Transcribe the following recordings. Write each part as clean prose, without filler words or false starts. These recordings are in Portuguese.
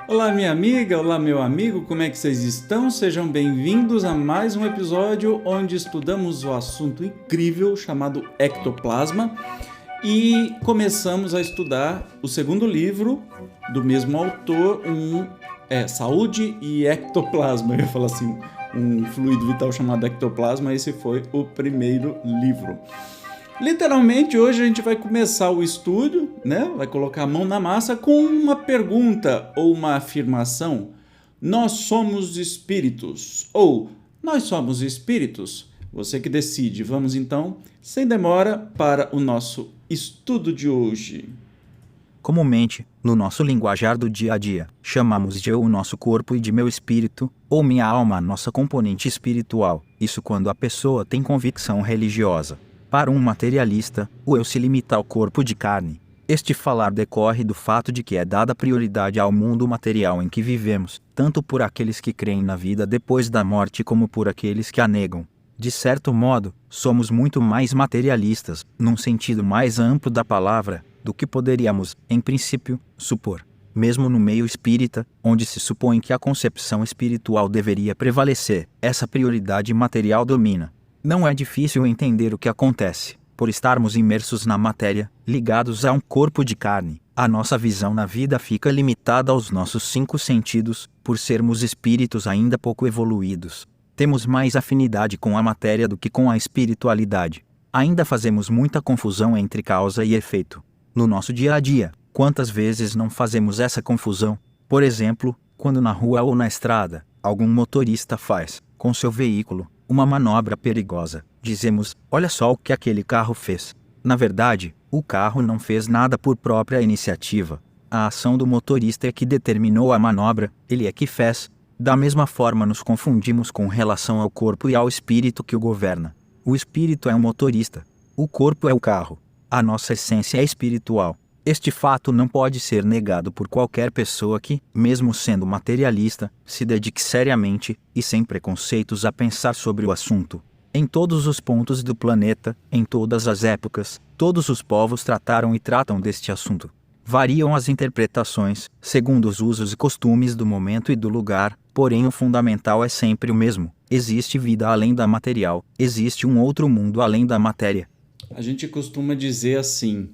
Olá, minha amiga, olá, meu amigo, como é que vocês estão? Sejam bem-vindos a mais um episódio onde estudamos o assunto incrível chamado ectoplasma e começamos a estudar o segundo livro do mesmo autor, Saúde e Ectoplasma. Eu ia falar assim, um fluido vital chamado ectoplasma, esse foi o primeiro livro. Literalmente, hoje a gente vai começar o estudo, né? Vai colocar a mão na massa com uma pergunta ou uma afirmação. Nós somos espíritos. Ou, nós somos espíritos? Você que decide. Vamos então, sem demora, para o nosso estudo de hoje. Comumente, no nosso linguajar do dia a dia, chamamos de eu o nosso corpo e de meu espírito, ou minha alma a nossa componente espiritual. Isso quando a pessoa tem convicção religiosa. Para um materialista, o eu se limita ao corpo de carne. Este falar decorre do fato de que é dada prioridade ao mundo material em que vivemos, tanto por aqueles que creem na vida depois da morte como por aqueles que a negam. De certo modo, somos muito mais materialistas, num sentido mais amplo da palavra, do que poderíamos, em princípio, supor. Mesmo no meio espírita, onde se supõe que a concepção espiritual deveria prevalecer, essa prioridade material domina. Não é difícil entender o que acontece. Por estarmos imersos na matéria, ligados a um corpo de carne, a nossa visão na vida fica limitada aos nossos 5 sentidos, por sermos espíritos ainda pouco evoluídos. Temos mais afinidade com a matéria do que com a espiritualidade. Ainda fazemos muita confusão entre causa e efeito. No nosso dia a dia, quantas vezes não fazemos essa confusão? Por exemplo, quando na rua ou na estrada, algum motorista faz, com seu veículo, uma manobra perigosa. Dizemos, olha só o que aquele carro fez. Na verdade, o carro não fez nada por própria iniciativa. A ação do motorista é que determinou a manobra, ele é que fez. Da mesma forma nos confundimos com relação ao corpo e ao espírito que o governa. O espírito é o motorista. O corpo é o carro. A nossa essência é espiritual. Este fato não pode ser negado por qualquer pessoa que, mesmo sendo materialista, se dedique seriamente e sem preconceitos a pensar sobre o assunto. Em todos os pontos do planeta, em todas as épocas, todos os povos trataram e tratam deste assunto. Variam as interpretações, segundo os usos e costumes do momento e do lugar, porém o fundamental é sempre o mesmo. Existe vida além da material, existe um outro mundo além da matéria. A gente costuma dizer assim,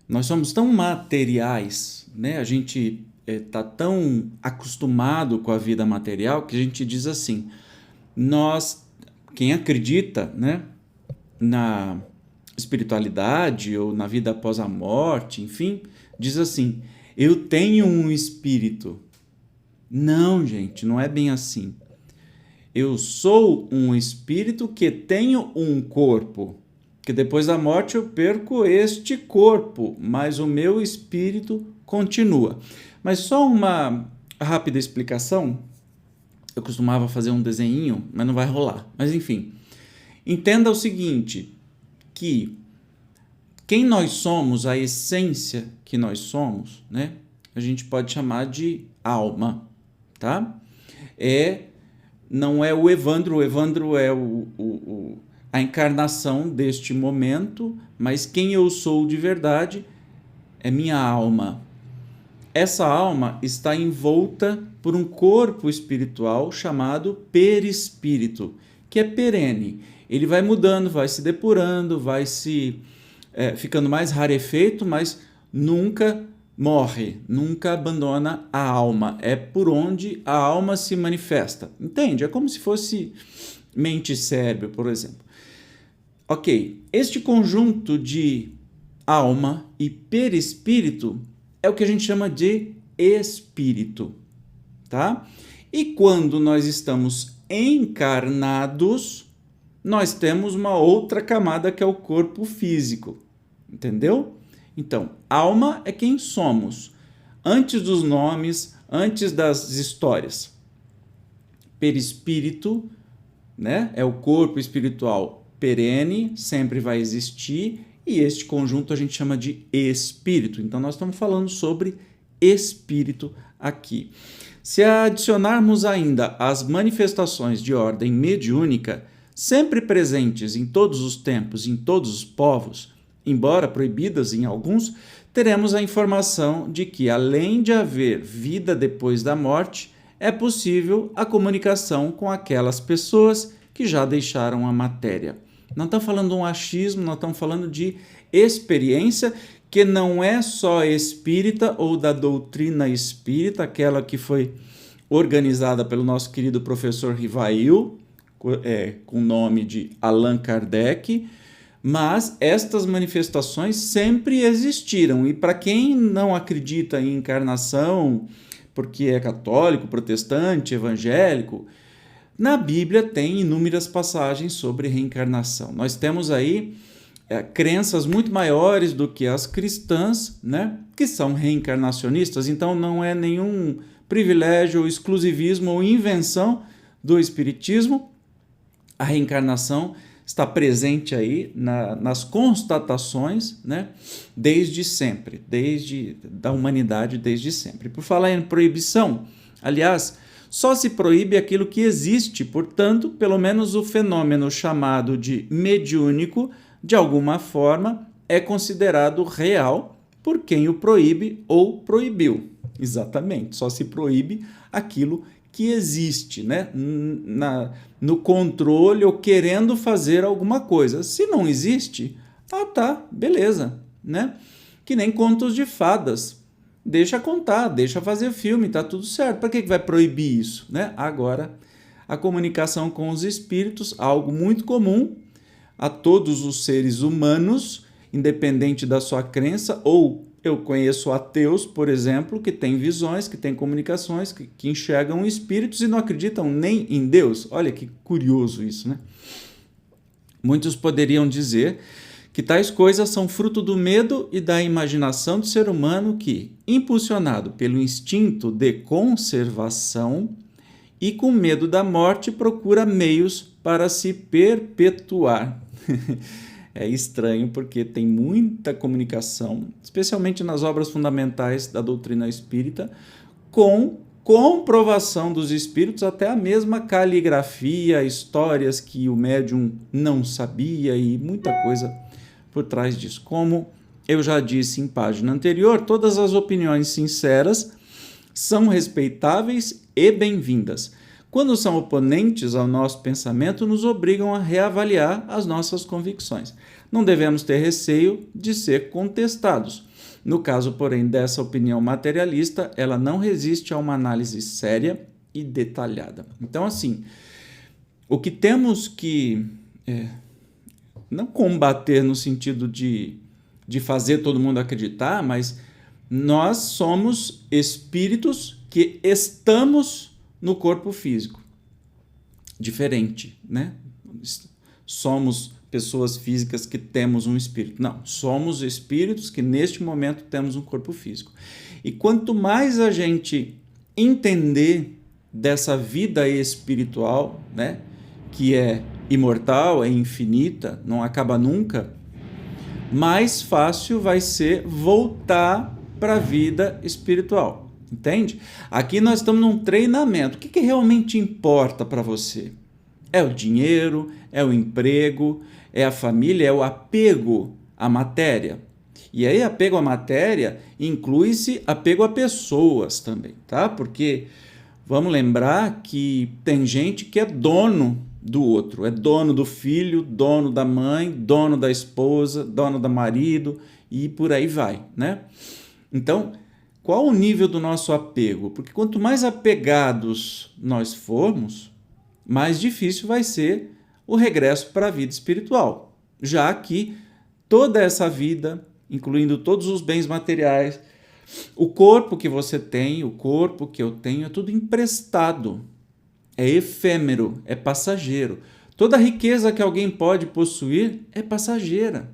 nós somos tão materiais, né? A gente está tão acostumado com a vida material que a gente diz assim, quem acredita, né, na espiritualidade ou na vida após a morte, enfim, diz assim, eu tenho um espírito. Não, gente, não é bem assim. Eu sou um espírito que tenho um corpo, que depois da morte eu perco este corpo, mas o meu espírito continua. Mas só uma rápida explicação, eu costumava fazer um desenho, mas não vai rolar. Mas enfim, entenda o seguinte, que quem nós somos, a essência que nós somos, né? A gente pode chamar de alma, tá? Não é o Evandro é a encarnação deste momento, mas quem eu sou de verdade é minha alma. Essa alma está envolta por um corpo espiritual chamado perispírito, que é perene. Ele vai mudando, vai se depurando, vai ficando mais rarefeito, mas nunca morre, nunca abandona a alma. É por onde a alma se manifesta. Entende? É como se fosse mente e cérebro, por exemplo. Ok, este conjunto de alma e perispírito é o que a gente chama de espírito, tá? E quando nós estamos encarnados, nós temos uma outra camada que é o corpo físico, entendeu? Então, alma é quem somos, antes dos nomes, antes das histórias. Perispírito, né, é o corpo espiritual perene, sempre vai existir, e este conjunto a gente chama de espírito. Então, nós estamos falando sobre espírito aqui. Se adicionarmos ainda as manifestações de ordem mediúnica, sempre presentes em todos os tempos, em todos os povos, embora proibidas em alguns, teremos a informação de que, além de haver vida depois da morte, é possível a comunicação com aquelas pessoas que já deixaram a matéria. Não estamos falando de um achismo, nós estamos falando de experiência que não é só espírita ou da doutrina espírita, aquela que foi organizada pelo nosso querido professor Rivail, com o nome de Allan Kardec, mas estas manifestações sempre existiram. E para quem não acredita em encarnação, porque é católico, protestante, evangélico, na Bíblia tem inúmeras passagens sobre reencarnação. Nós temos aí crenças muito maiores do que as cristãs, né, que são reencarnacionistas, então não é nenhum privilégio, exclusivismo ou invenção do espiritismo. A reencarnação está presente aí nas constatações, né, desde sempre, da humanidade desde sempre. Por falar em proibição, aliás, só se proíbe aquilo que existe, portanto, pelo menos o fenômeno chamado de mediúnico, de alguma forma, é considerado real por quem o proíbe ou proibiu. Exatamente, só se proíbe aquilo que existe, né? No controle ou querendo fazer alguma coisa. Se não existe, tá, beleza, né? Que nem contos de fadas. Deixa contar, deixa fazer filme, tá tudo certo. Para que vai proibir isso, né? Agora, a comunicação com os espíritos, algo muito comum a todos os seres humanos, independente da sua crença, ou eu conheço ateus, por exemplo, que têm visões, que têm comunicações, que enxergam espíritos e não acreditam nem em Deus. Olha que curioso isso, né? Muitos poderiam dizer que tais coisas são fruto do medo e da imaginação do ser humano que, impulsionado pelo instinto de conservação e com medo da morte, procura meios para se perpetuar. É estranho porque tem muita comunicação, especialmente nas obras fundamentais da doutrina espírita, com comprovação dos espíritos, até a mesma caligrafia, histórias que o médium não sabia e muita coisa por trás disso. Como eu já disse em página anterior, todas as opiniões sinceras são respeitáveis e bem-vindas. Quando são oponentes ao nosso pensamento, nos obrigam a reavaliar as nossas convicções. Não devemos ter receio de ser contestados. No caso, porém, dessa opinião materialista, ela não resiste a uma análise séria e detalhada. Então, assim, o que temos que não combater no sentido de fazer todo mundo acreditar, mas nós somos espíritos que estamos no corpo físico. Diferente, né? Somos pessoas físicas que temos um espírito. Não, somos espíritos que neste momento temos um corpo físico. E quanto mais a gente entender dessa vida espiritual, né, que é imortal, é infinita, não acaba nunca, mais fácil vai ser voltar para a vida espiritual. Entende? Aqui nós estamos num treinamento. O que realmente importa para você? É o dinheiro, é o emprego, é a família, é o apego à matéria. E aí, apego à matéria inclui-se apego a pessoas também, tá? Porque vamos lembrar que tem gente que é dono do outro, é dono do filho, dono da mãe, dono da esposa, dono do marido e por aí vai, né? Então, qual o nível do nosso apego? Porque quanto mais apegados nós formos, mais difícil vai ser o regresso para a vida espiritual, já que toda essa vida, incluindo todos os bens materiais, o corpo que você tem, o corpo que eu tenho, é tudo emprestado, é efêmero, é passageiro. Toda riqueza que alguém pode possuir é passageira,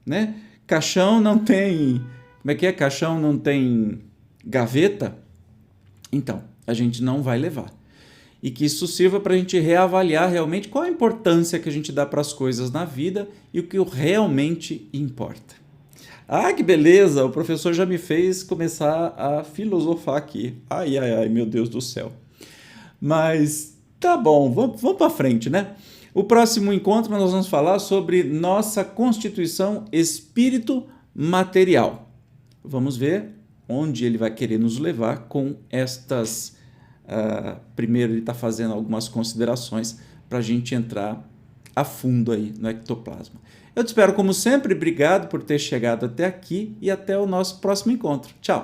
né? Caixão não tem... Como é que é? Caixão não tem gaveta? Então, a gente não vai levar. e que isso sirva para a gente reavaliar realmente qual a importância que a gente dá para as coisas na vida e o que realmente importa. Ah, que beleza! O professor já me fez começar a filosofar aqui. Ai, ai, ai, meu Deus do céu. Mas tá bom, vamos para frente, né? O próximo encontro nós vamos falar sobre nossa constituição espírito material. Vamos ver onde ele vai querer nos levar com estas... primeiro ele está fazendo algumas considerações para a gente entrar a fundo aí no ectoplasma. Eu te espero como sempre, obrigado por ter chegado até aqui e até o nosso próximo encontro. Tchau!